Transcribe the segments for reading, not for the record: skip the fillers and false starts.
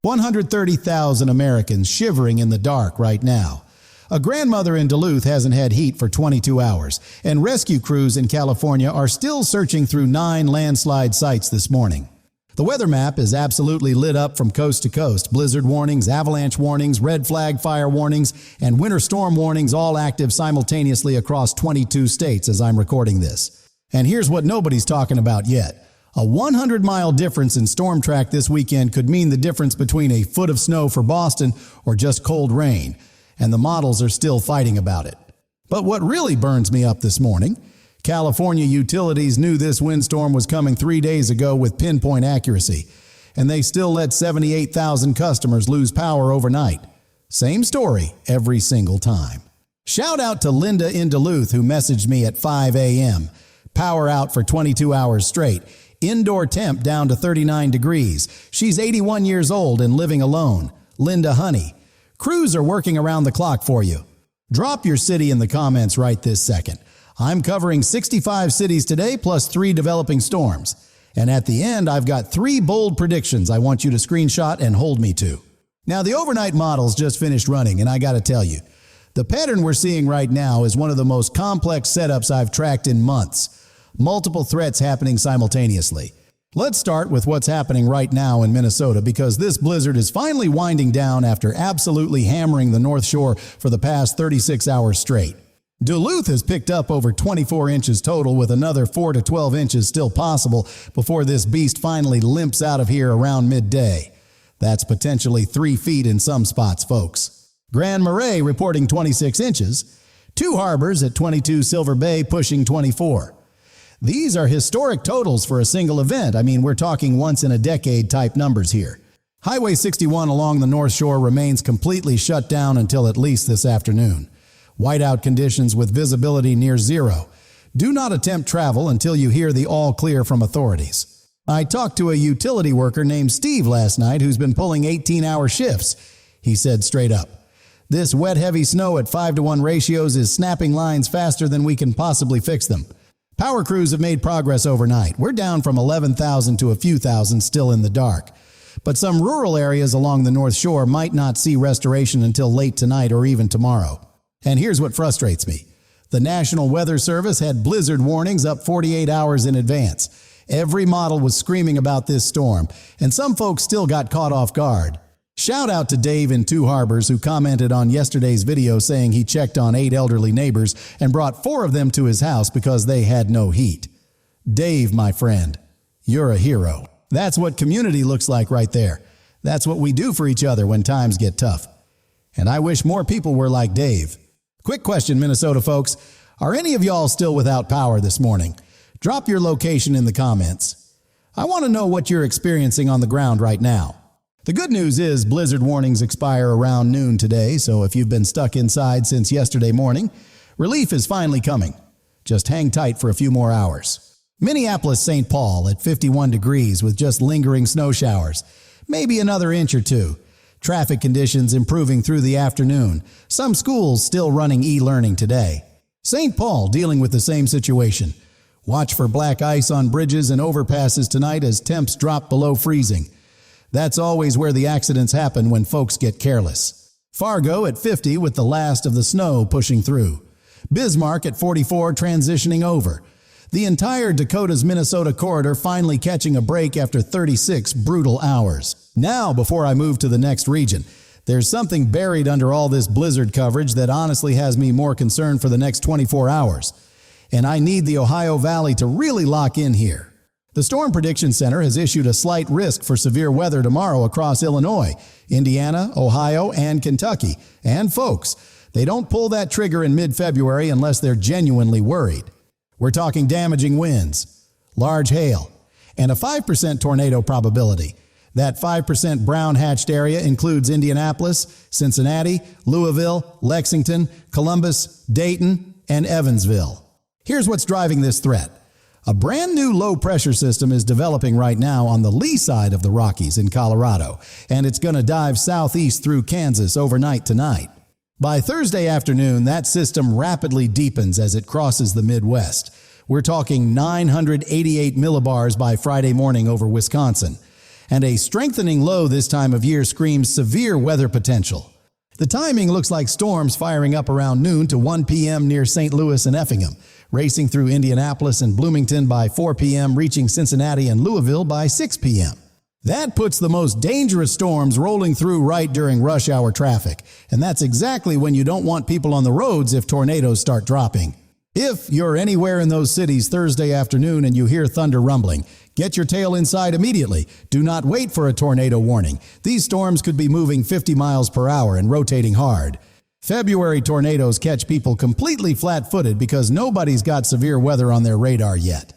130,000 Americans shivering in the dark right now. A grandmother in Duluth hasn't had heat for 22 hours, and rescue crews in California are still searching through 9 landslide sites this morning. The weather map is absolutely lit up from coast to coast. Blizzard warnings, avalanche warnings, red flag fire warnings, and winter storm warnings all active simultaneously across 22 states as I'm recording this. And here's what nobody's talking about yet. A 100-mile difference in storm track this weekend could mean the difference between a foot of snow for Boston or just cold rain, and the models are still fighting about it. But what really burns me up this morning, California utilities knew this windstorm was coming 3 days ago with pinpoint accuracy, and they still let 78,000 customers lose power overnight. Same story every single time. Shout out to Linda in Duluth who messaged me at 5 a.m. Power out for 22 hours straight. Indoor temp down to 39 degrees. She's 81 years old and living alone. Linda Honey. Crews are working around the clock for you. Drop your city in the comments right this second. I'm covering 65 cities today plus 3 developing storms. And at the end, I've got 3 bold predictions I want you to screenshot and hold me to. Now, the overnight models just finished running, and I gotta tell you, the pattern we're seeing right now is one of the most complex setups I've tracked in months. Multiple threats happening simultaneously. Let's start with what's happening right now in Minnesota because this blizzard is finally winding down after absolutely hammering the North Shore for the past 36 hours straight. Duluth has picked up over 24 inches total with another 4 to 12 inches still possible before this beast finally limps out of here around midday. That's potentially 3 feet in some spots, folks. Grand Marais reporting 26 inches. 2 harbors at 22 Silver Bay pushing 24. These are historic totals for a single event. I mean, we're talking once-in-a-decade type numbers here. Highway 61 along the North Shore remains completely shut down until at least this afternoon. Whiteout conditions with visibility near zero. Do not attempt travel until you hear the all clear from authorities. I talked to a utility worker named Steve last night who's been pulling 18-hour shifts. He said straight up, "This wet heavy snow at 5-to-1 ratios is snapping lines faster than we can possibly fix them." Power crews have made progress overnight. We're down from 11,000 to a few thousand still in the dark. But some rural areas along the North Shore might not see restoration until late tonight or even tomorrow. And here's what frustrates me. The National Weather Service had blizzard warnings up 48 hours in advance. Every model was screaming about this storm, and some folks still got caught off guard. Shout out to Dave in 2 Harbors who commented on yesterday's video saying he checked on 8 elderly neighbors and brought 4 of them to his house because they had no heat. Dave, my friend, you're a hero. That's what community looks like right there. That's what we do for each other when times get tough. And I wish more people were like Dave. Quick question, Minnesota folks. Are any of y'all still without power this morning? Drop your location in the comments. I want to know what you're experiencing on the ground right now. The good news is blizzard warnings expire around noon today, so if you've been stuck inside since yesterday morning, relief is finally coming. Just hang tight for a few more hours. Minneapolis-St. Paul at 51 degrees with just lingering snow showers, maybe another inch or 2. Traffic conditions improving through the afternoon. Some schools still running e-learning today. St. Paul dealing with the same situation. Watch for black ice on bridges and overpasses tonight as temps drop below freezing. That's always where the accidents happen when folks get careless. Fargo at 50 with the last of the snow pushing through. Bismarck at 44 transitioning over. The entire Dakotas-Minnesota corridor finally catching a break after 36 brutal hours. Now, before I move to the next region, there's something buried under all this blizzard coverage that honestly has me more concerned for the next 24 hours. And I need the Ohio Valley to really lock in here. The Storm Prediction Center has issued a slight risk for severe weather tomorrow across Illinois, Indiana, Ohio, and Kentucky. And folks, they don't pull that trigger in mid-February unless they're genuinely worried. We're talking damaging winds, large hail, and a 5% tornado probability. That 5% brown-hatched area includes Indianapolis, Cincinnati, Louisville, Lexington, Columbus, Dayton, and Evansville. Here's what's driving this threat. A brand new low-pressure system is developing right now on the lee side of the Rockies in Colorado, and it's going to dive southeast through Kansas overnight tonight. By Thursday afternoon, that system rapidly deepens as it crosses the Midwest. We're talking 988 millibars by Friday morning over Wisconsin. and a strengthening low this time of year screams severe weather potential. The timing looks like storms firing up around noon to 1 p.m. near St. Louis and Effingham, racing through Indianapolis and Bloomington by 4 p.m., reaching Cincinnati and Louisville by 6 p.m. That puts the most dangerous storms rolling through right during rush hour traffic, and that's exactly when you don't want people on the roads if tornadoes start dropping. If you're anywhere in those cities Thursday afternoon and you hear thunder rumbling, get your tail inside immediately. Do not wait for a tornado warning. These storms could be moving 50 miles per hour and rotating hard. February tornadoes catch people completely flat-footed because nobody's got severe weather on their radar yet.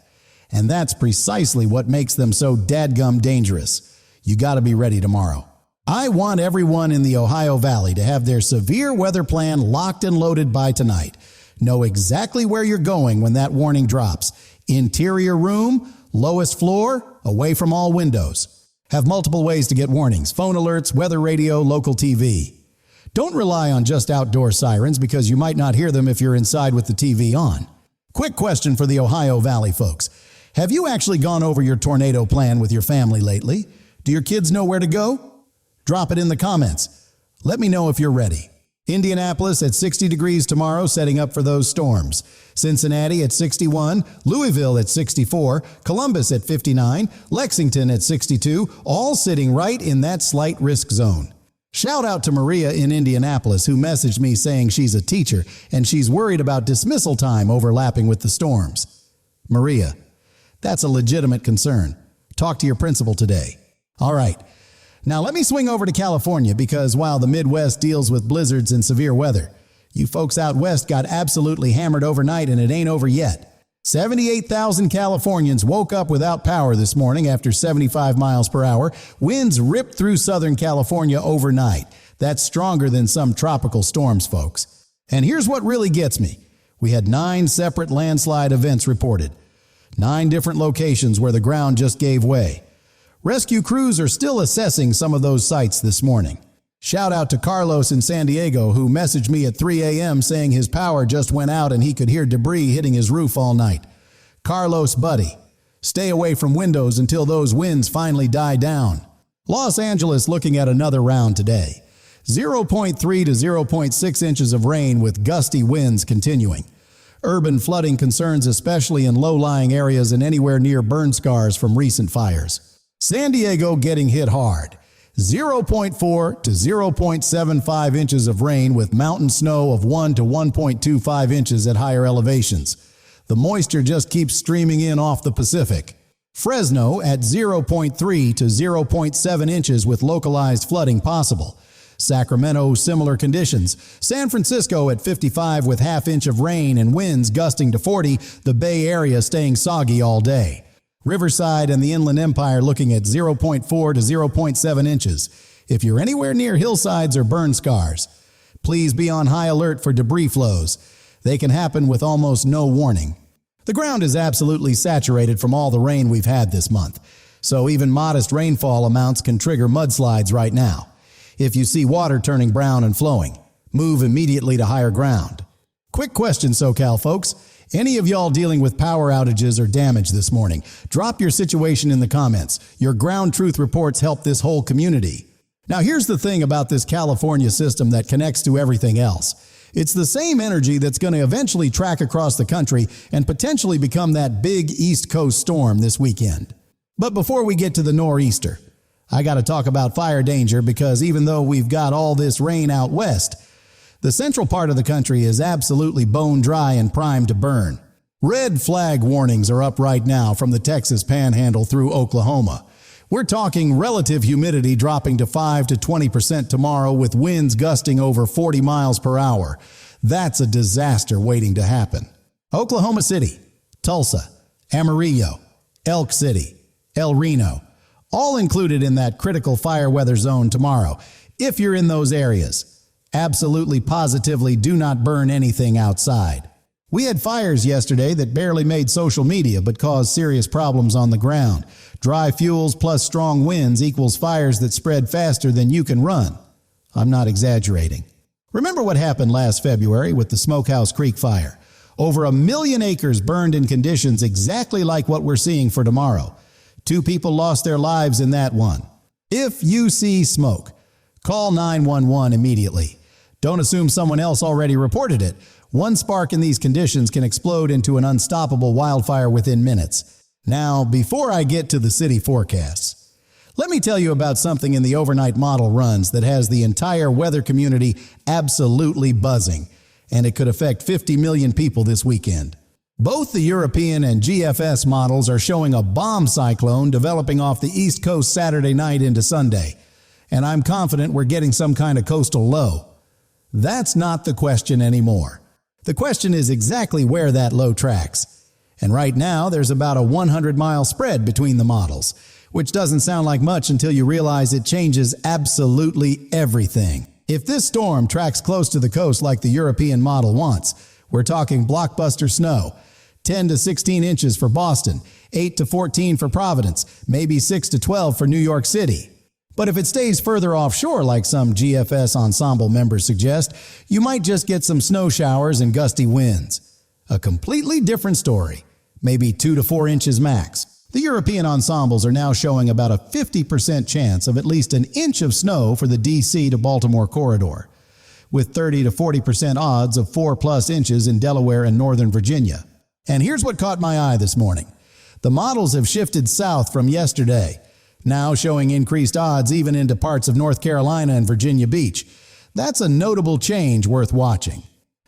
And that's precisely what makes them so dadgum dangerous. You gotta be ready tomorrow. I want everyone in the Ohio Valley to have their severe weather plan locked and loaded by tonight. Know exactly where you're going when that warning drops. Interior room, lowest floor, away from all windows. Have multiple ways to get warnings: phone alerts, weather radio, local TV. Don't rely on just outdoor sirens because you might not hear them if you're inside with the TV on. Quick question for the Ohio Valley folks. Have you actually gone over your tornado plan with your family lately? Do your kids know where to go? Drop it in the comments. Let me know if you're ready. Indianapolis at 60 degrees tomorrow, setting up for those storms. Cincinnati at 61, Louisville at 64, Columbus at 59, Lexington at 62, all sitting right in that slight risk zone. Shout out to Maria in Indianapolis, who messaged me saying she's a teacher and she's worried about dismissal time overlapping with the storms. Maria, that's a legitimate concern. Talk to your principal today. All right. Now let me swing over to California because while the Midwest deals with blizzards and severe weather, you folks out west got absolutely hammered overnight and it ain't over yet. 78,000 Californians woke up without power this morning after 75 miles per hour. Winds ripped through Southern California overnight. That's stronger than some tropical storms, folks. And here's what really gets me. We had 9 separate landslide events reported. 9 different locations where the ground just gave way. Rescue crews are still assessing some of those sites this morning. Shout out to Carlos in San Diego, who messaged me at 3 a.m. saying his power just went out and he could hear debris hitting his roof all night. Carlos, buddy, stay away from windows until those winds finally die down. Los Angeles looking at another round today. 0.3 to 0.6 inches of rain with gusty winds continuing. Urban flooding concerns especially in low-lying areas and anywhere near burn scars from recent fires. San Diego getting hit hard. 0.4 to 0.75 inches of rain with mountain snow of 1 to 1.25 inches at higher elevations. The moisture just keeps streaming in off the Pacific. Fresno at 0.3 to 0.7 inches with localized flooding possible. Sacramento, similar conditions. San Francisco at 55 with half inch of rain and winds gusting to 40, the Bay Area staying soggy all day. Riverside and the Inland Empire looking at 0.4 to 0.7 inches. If you're anywhere near hillsides or burn scars, please be on high alert for debris flows. They can happen with almost no warning. The ground is absolutely saturated from all the rain we've had this month, so even modest rainfall amounts can trigger mudslides right now. If you see water turning brown and flowing, move immediately to higher ground. Quick question, SoCal folks. Any of y'all dealing with power outages or damage this morning? Drop your situation in the comments. Your ground truth reports help this whole community. Now here's the thing about this California system that connects to everything else. It's the same energy that's going to eventually track across the country and potentially become that big East Coast storm this weekend. But before we get to the nor'easter, I got to talk about fire danger because even though we've got all this rain out west, the central part of the country is absolutely bone dry and primed to burn. Red flag warnings are up right now from the Texas Panhandle through Oklahoma. We're talking relative humidity dropping to 5 to 20% tomorrow with winds gusting over 40 miles per hour. That's a disaster waiting to happen. Oklahoma City, Tulsa, Amarillo, Elk City, El Reno, all included in that critical fire weather zone tomorrow. If you're in those areas, absolutely positively do not burn anything outside. We had fires yesterday that barely made social media but caused serious problems on the ground. Dry fuels plus strong winds equals fires that spread faster than you can run. I'm not exaggerating. Remember what happened last February with the Smokehouse Creek fire? Over 1 million acres burned in conditions exactly like what we're seeing for tomorrow. 2 people lost their lives in that one. If you see smoke, call 911 immediately. Don't assume someone else already reported it. One spark in these conditions can explode into an unstoppable wildfire within minutes. Now, before I get to the city forecasts, let me tell you about something in the overnight model runs that has the entire weather community absolutely buzzing, and it could affect 50 million people this weekend. Both the European and GFS models are showing a bomb cyclone developing off the East Coast Saturday night into Sunday, and I'm confident we're getting some kind of coastal low. That's not the question anymore. The question is exactly where that low tracks. And right now, there's about a 100-mile spread between the models, which doesn't sound like much until you realize it changes absolutely everything. If this storm tracks close to the coast like the European model wants, we're talking blockbuster snow. 10 to 16 inches for Boston, 8 to 14 for Providence, maybe 6 to 12 for New York City. But if it stays further offshore like some GFS ensemble members suggest, you might just get some snow showers and gusty winds. A completely different story, maybe 2 to 4 inches max. The European ensembles are now showing about a 50% chance of at least an inch of snow for the DC to Baltimore corridor, with 30 to 40% odds of 4+ inches in Delaware and Northern Virginia. And here's what caught my eye this morning. The models have shifted south from yesterday, now showing increased odds even into parts of North Carolina and Virginia Beach. That's a notable change worth watching.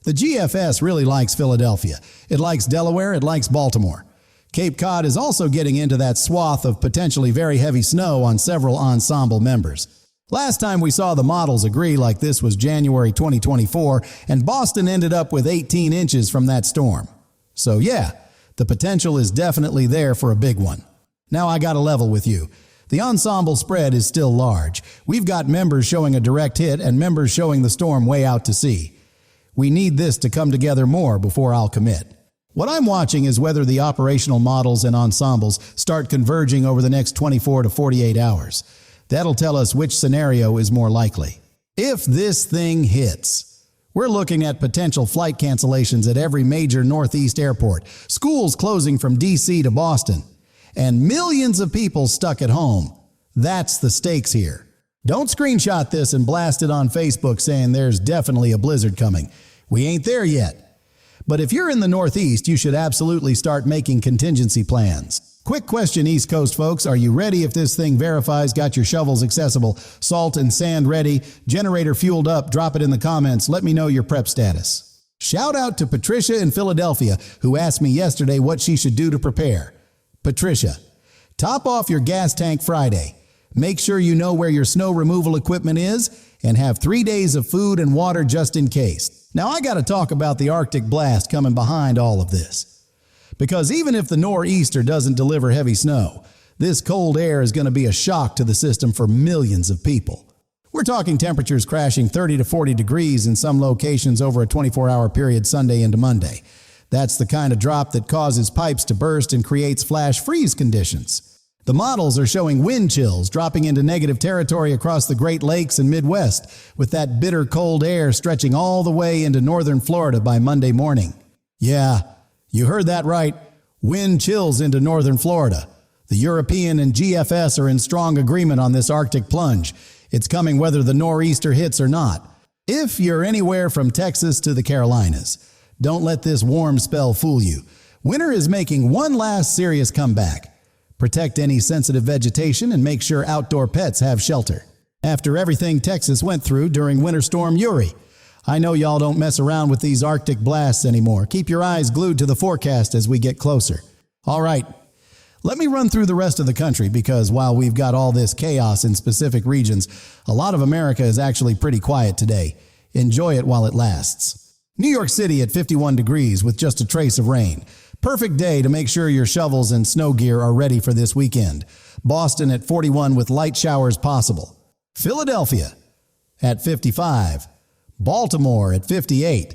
The GFS really likes Philadelphia. It likes Delaware. It likes Baltimore. Cape Cod is also getting into that swath of potentially very heavy snow on several ensemble members. Last time we saw the models agree like this was January 2024, and Boston ended up with 18 inches from that storm. So yeah, the potential is definitely there for a big one. Now I gotta level with you. The ensemble spread is still large. We've got members showing a direct hit and members showing the storm way out to sea. We need this to come together more before I'll commit. What I'm watching is whether the operational models and ensembles start converging over the next 24 to 48 hours. That'll tell us which scenario is more likely. If this thing hits, we're looking at potential flight cancellations at every major Northeast airport, schools closing from DC to Boston, and millions of people stuck at home. That's the stakes here. Don't screenshot this and blast it on Facebook saying there's definitely a blizzard coming. We ain't there yet. But if you're in the Northeast, you should absolutely start making contingency plans. Quick question, East Coast folks. Are you ready if this thing verifies? Got your shovels accessible, salt and sand ready, generator fueled up? Drop it in the comments. Let me know your prep status. Shout out to Patricia in Philadelphia, who asked me yesterday what she should do to prepare. Patricia, top off your gas tank Friday. Make sure you know where your snow removal equipment is and have 3 days of food and water just in case. Now I got to talk about the Arctic blast coming behind all of this. Because even if the nor'easter doesn't deliver heavy snow, this cold air is going to be a shock to the system for millions of people. We're talking temperatures crashing 30 to 40 degrees in some locations over a 24-hour period Sunday into Monday. That's the kind of drop that causes pipes to burst and creates flash freeze conditions. The models are showing wind chills dropping into negative territory across the Great Lakes and Midwest, with that bitter cold air stretching all the way into northern Florida by Monday morning. Yeah, you heard that right. Wind chills into northern Florida. The European and GFS are in strong agreement on this Arctic plunge. It's coming whether the nor'easter hits or not. If you're anywhere from Texas to the Carolinas, don't let this warm spell fool you. Winter is making one last serious comeback. Protect any sensitive vegetation and make sure outdoor pets have shelter. After everything Texas went through during Winter Storm Uri, I know y'all don't mess around with these Arctic blasts anymore. Keep your eyes glued to the forecast as we get closer. All right, let me run through the rest of the country because while we've got all this chaos in specific regions, a lot of America is actually pretty quiet today. Enjoy it while it lasts. New York City at 51 degrees with just a trace of rain. Perfect day to make sure your shovels and snow gear are ready for this weekend. Boston at 41 with light showers possible. Philadelphia at 55. Baltimore at 58.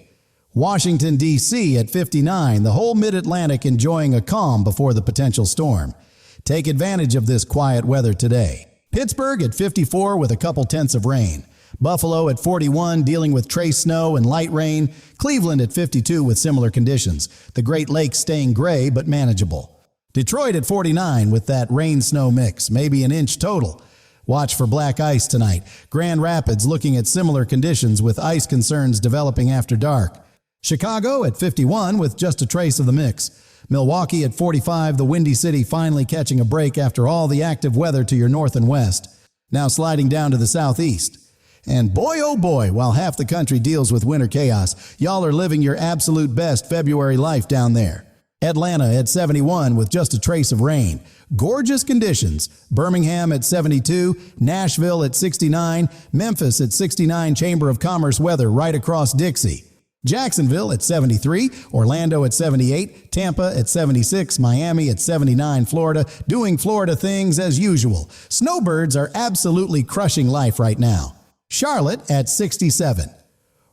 Washington, D.C. at 59. The whole Mid-Atlantic enjoying a calm before the potential storm. Take advantage of this quiet weather today. Pittsburgh at 54 with a couple tenths of rain. Buffalo at 41 dealing with trace snow and light rain. Cleveland at 52 with similar conditions. The Great Lakes staying gray but manageable. Detroit at 49 with that rain-snow mix, maybe an inch total. Watch for black ice tonight. Grand Rapids looking at similar conditions with ice concerns developing after dark. Chicago at 51 with just a trace of the mix. Milwaukee at 45, the Windy City finally catching a break after all the active weather to your north and west. Now sliding down to the southeast. And boy, oh boy, while half the country deals with winter chaos, y'all are living your absolute best February life down there. Atlanta at 71 with just a trace of rain. Gorgeous conditions. Birmingham at 72, Nashville at 69, Memphis at 69 Chamber of Commerce weather right across Dixie. Jacksonville at 73, Orlando at 78, Tampa at 76, Miami at 79, Florida, doing Florida things as usual. Snowbirds are absolutely crushing life right now. Charlotte at 67.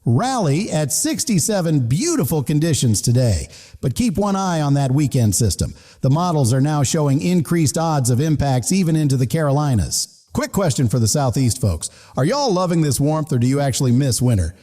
Raleigh at 67, beautiful conditions today. But keep one eye on that weekend system. The models are now showing increased odds of impacts even into the Carolinas. Quick question for the Southeast folks. Are y'all loving this warmth or do you actually miss winter?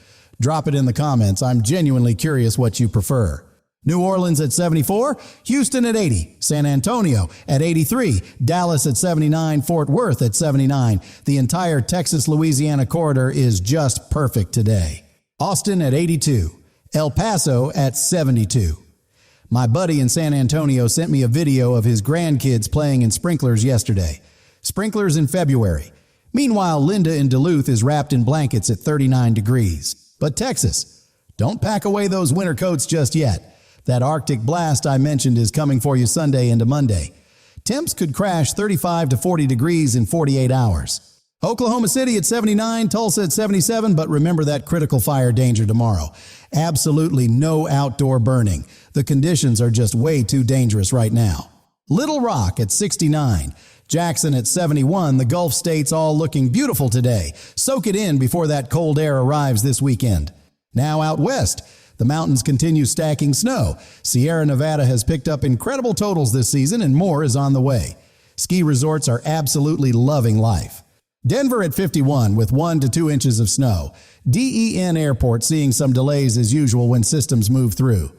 Drop it in the comments. I'm genuinely curious what you prefer. New Orleans at 74, Houston at 80, San Antonio at 83, Dallas at 79, Fort Worth at 79. The entire Texas-Louisiana corridor is just perfect today. Austin at 82, El Paso at 72. My buddy in San Antonio sent me a video of his grandkids playing in sprinklers yesterday. Sprinklers in February. Meanwhile, Linda in Duluth is wrapped in blankets at 39 degrees. But Texas, don't pack away those winter coats just yet. That Arctic blast I mentioned is coming for you Sunday into Monday. Temps could crash 35 to 40 degrees in 48 hours. Oklahoma City at 79, Tulsa at 77, but remember that critical fire danger tomorrow. Absolutely no outdoor burning. The conditions are just way too dangerous right now. Little Rock at 69. Jackson at 71, the Gulf states all looking beautiful today. Soak it in before that cold air arrives this weekend. Now out west, the mountains continue stacking snow. Sierra Nevada has picked up incredible totals this season and more is on the way. Ski resorts are absolutely loving life. Denver at 51 with 1 to 2 inches of snow. DEN Airport seeing some delays as usual when systems move through.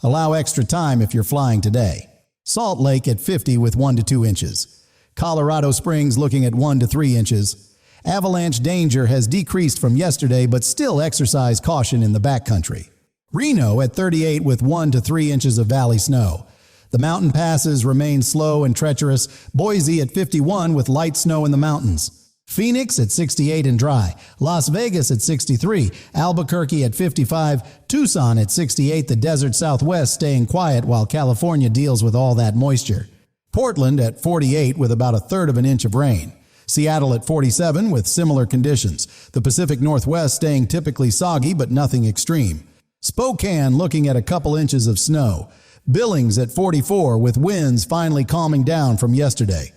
Allow extra time if you're flying today. Salt Lake at 50 with 1 to 2 inches. Colorado Springs looking at 1 to 3 inches. Avalanche danger has decreased from yesterday, but still exercise caution in the backcountry. Reno at 38 with 1 to 3 inches of valley snow. The mountain passes remain slow and treacherous. Boise at 51 with light snow in the mountains. Phoenix at 68 and dry. Las Vegas at 63. Albuquerque at 55. Tucson at 68. The desert southwest staying quiet while California deals with all that moisture. Portland at 48 with about a third of an inch of rain. Seattle at 47 with similar conditions. The Pacific Northwest staying typically soggy but nothing extreme. Spokane looking at a couple inches of snow. Billings at 44 with winds finally calming down from yesterday.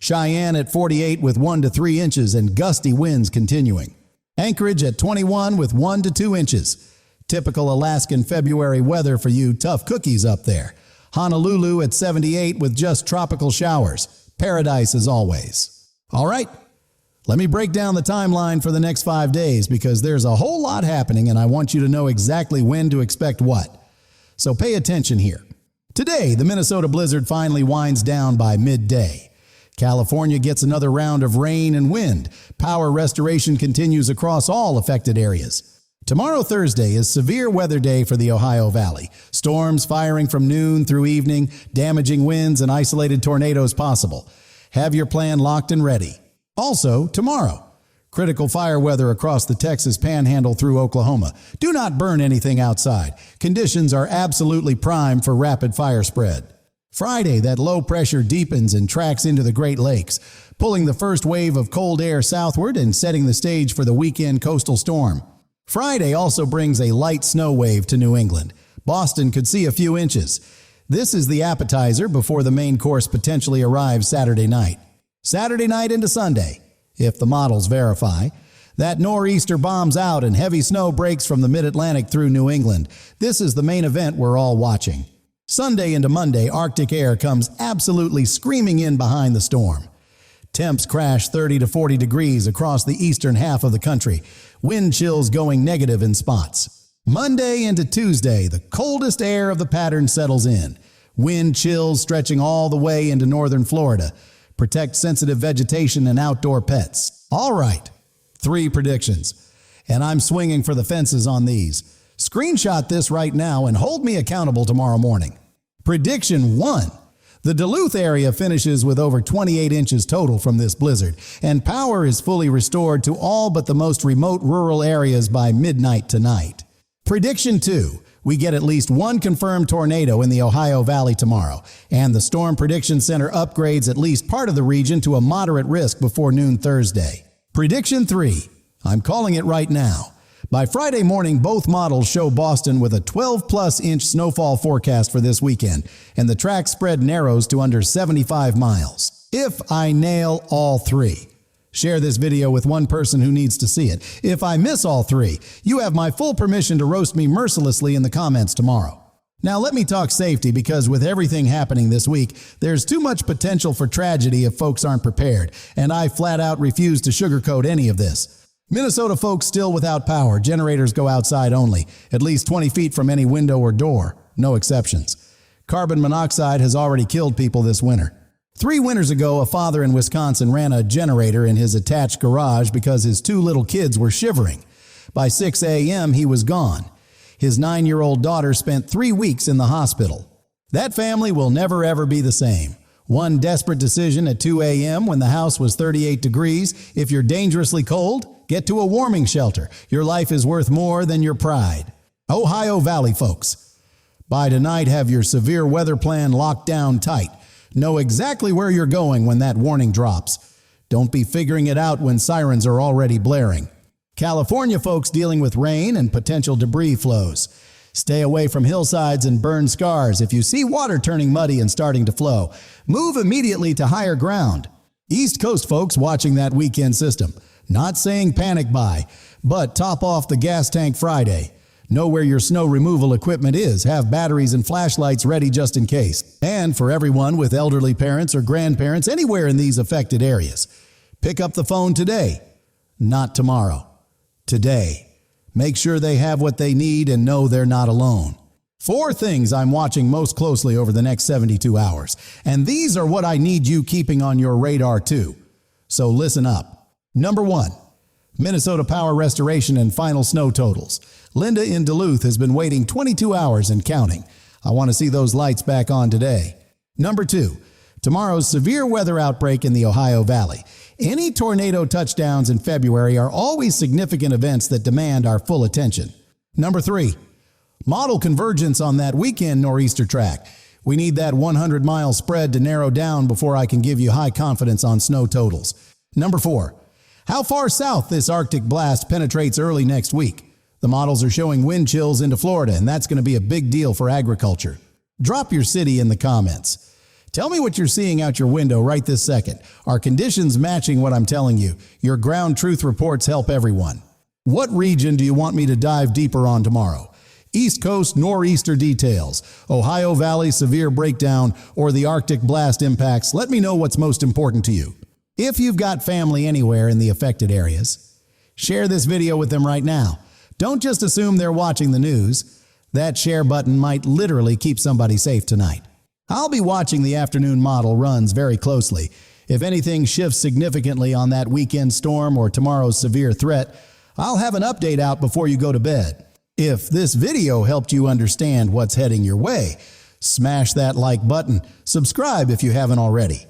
Cheyenne at 48 with 1 to 3 inches and gusty winds continuing. Anchorage at 21 with 1 to 2 inches. Typical Alaskan February weather for you tough cookies up there. Honolulu at 78 with just tropical showers. Paradise as always. All right, let me break down the timeline for the next 5 days because there's a whole lot happening and I want you to know exactly when to expect what. So pay attention here. Today, the Minnesota blizzard finally winds down by midday. California gets another round of rain and wind. Power restoration continues across all affected areas. Tomorrow, Thursday, is severe weather day for the Ohio Valley. Storms firing from noon through evening, damaging winds and isolated tornadoes possible. Have your plan locked and ready. Also, tomorrow, critical fire weather across the Texas Panhandle through Oklahoma. Do not burn anything outside. Conditions are absolutely prime for rapid fire spread. Friday, that low pressure deepens and tracks into the Great Lakes, pulling the first wave of cold air southward and setting the stage for the weekend coastal storm. Friday also brings a light snow wave to New England. Boston could see a few inches. This is the appetizer before the main course potentially arrives Saturday night. Saturday night into Sunday, if the models verify. That nor'easter bombs out and heavy snow breaks from the mid-Atlantic through New England. This is the main event we're all watching. Sunday into Monday, Arctic air comes absolutely screaming in behind the storm. Temps crash 30 to 40 degrees across the eastern half of the country. Wind chills going negative in spots. Monday into Tuesday, the coldest air of the pattern settles in. Wind chills stretching all the way into northern Florida. Protect sensitive vegetation and outdoor pets. All right, 3 predictions. And I'm swinging for the fences on these. Screenshot this right now and hold me accountable tomorrow morning. Prediction 1. The Duluth area finishes with over 28 inches total from this blizzard, and power is fully restored to all but the most remote rural areas by midnight tonight. Prediction 2. We get at least 1 confirmed tornado in the Ohio Valley tomorrow, and the Storm Prediction Center upgrades at least part of the region to a moderate risk before noon Thursday. Prediction 3. I'm calling it right now. By Friday morning, both models show Boston with a 12-plus inch snowfall forecast for this weekend, and the track spread narrows to under 75 miles. If I nail all 3. Share this video with one person who needs to see it. If I miss all 3, you have my full permission to roast me mercilessly in the comments tomorrow. Now let me talk safety, because with everything happening this week, there's too much potential for tragedy if folks aren't prepared, and I flat out refuse to sugarcoat any of this. Minnesota folks still without power. Generators go outside only, at least 20 feet from any window or door. No exceptions. Carbon monoxide has already killed people this winter. 3 winters ago, a father in Wisconsin ran a generator in his attached garage because his 2 little kids were shivering. By 6 a.m., he was gone. His 9-year-old daughter spent 3 weeks in the hospital. That family will never ever be the same. One desperate decision at 2 a.m. when the house was 38 degrees. If you're dangerously cold, get to a warming shelter. Your life is worth more than your pride. Ohio Valley folks, by tonight have your severe weather plan locked down tight. Know exactly where you're going when that warning drops. Don't be figuring it out when sirens are already blaring. California folks dealing with rain and potential debris flows. Stay away from hillsides and burn scars. If you see water turning muddy and starting to flow, move immediately to higher ground. East Coast folks watching that weekend system. Not saying panic buy, but top off the gas tank Friday. Know where your snow removal equipment is. Have batteries and flashlights ready just in case. And for everyone with elderly parents or grandparents anywhere in these affected areas, pick up the phone today, not tomorrow. Today. Make sure they have what they need and know they're not alone. 4 things I'm watching most closely over the next 72 hours. And these are what I need you keeping on your radar too. So listen up. Number 1. Minnesota power restoration and final snow totals. Linda in Duluth has been waiting 22 hours and counting. I want to see those lights back on today. Number 2. Tomorrow's severe weather outbreak in the Ohio Valley. Any tornado touchdowns in February are always significant events that demand our full attention. Number 3. Model convergence on that weekend nor'easter track. We need that 100-mile spread to narrow down before I can give you high confidence on snow totals. Number 4. How far south this Arctic blast penetrates early next week. The models are showing wind chills into Florida, and that's going to be a big deal for agriculture. Drop your city in the comments. Tell me what you're seeing out your window right this second. Are conditions matching what I'm telling you? Your ground truth reports help everyone. What region do you want me to dive deeper on tomorrow? East Coast nor'easter details, Ohio Valley severe breakdown, or the Arctic blast impacts? Let me know what's most important to you. If you've got family anywhere in the affected areas, share this video with them right now. Don't just assume they're watching the news. That share button might literally keep somebody safe tonight. I'll be watching the afternoon model runs very closely. If anything shifts significantly on that weekend storm or tomorrow's severe threat, I'll have an update out before you go to bed. If this video helped you understand what's heading your way, smash that like button. Subscribe if you haven't already.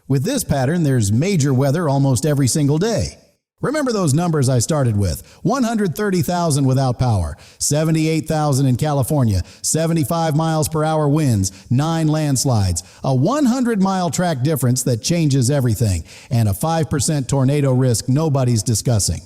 With this pattern, there's major weather almost every single day. Remember those numbers I started with: 130,000 without power, 78,000 in California, 75 miles per hour winds, 9 landslides, a 100-mile track difference that changes everything, and a 5% tornado risk nobody's discussing.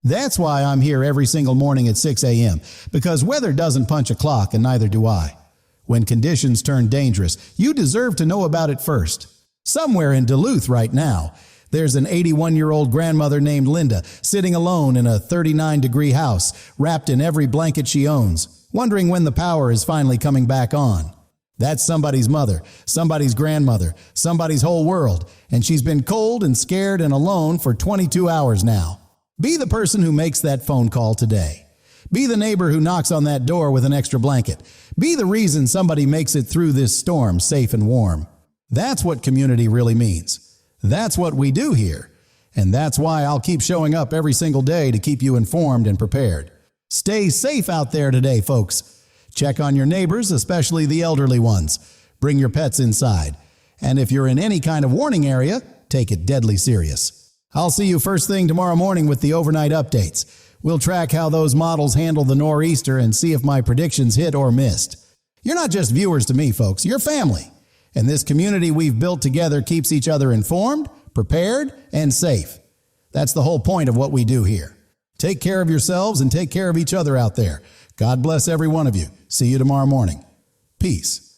That's why I'm here every single morning at 6 a.m., because weather doesn't punch a clock, and neither do I. When conditions turn dangerous, you deserve to know about it first. Somewhere in Duluth right now, there's an 81-year-old grandmother named Linda sitting alone in a 39-degree house, wrapped in every blanket she owns, wondering when the power is finally coming back on. That's somebody's mother, somebody's grandmother, somebody's whole world, and she's been cold and scared and alone for 22 hours now. Be the person who makes that phone call today. Be the neighbor who knocks on that door with an extra blanket. Be the reason somebody makes it through this storm safe and warm. That's what community really means. That's what we do here. And that's why I'll keep showing up every single day to keep you informed and prepared. Stay safe out there today, folks. Check on your neighbors, especially the elderly ones. Bring your pets inside. And if you're in any kind of warning area, take it deadly serious. I'll see you first thing tomorrow morning with the overnight updates. We'll track how those models handle the nor'easter and see if my predictions hit or missed. You're not just viewers to me, folks. You're family. And this community we've built together keeps each other informed, prepared, and safe. That's the whole point of what we do here. Take care of yourselves and take care of each other out there. God bless every one of you. See you tomorrow morning. Peace.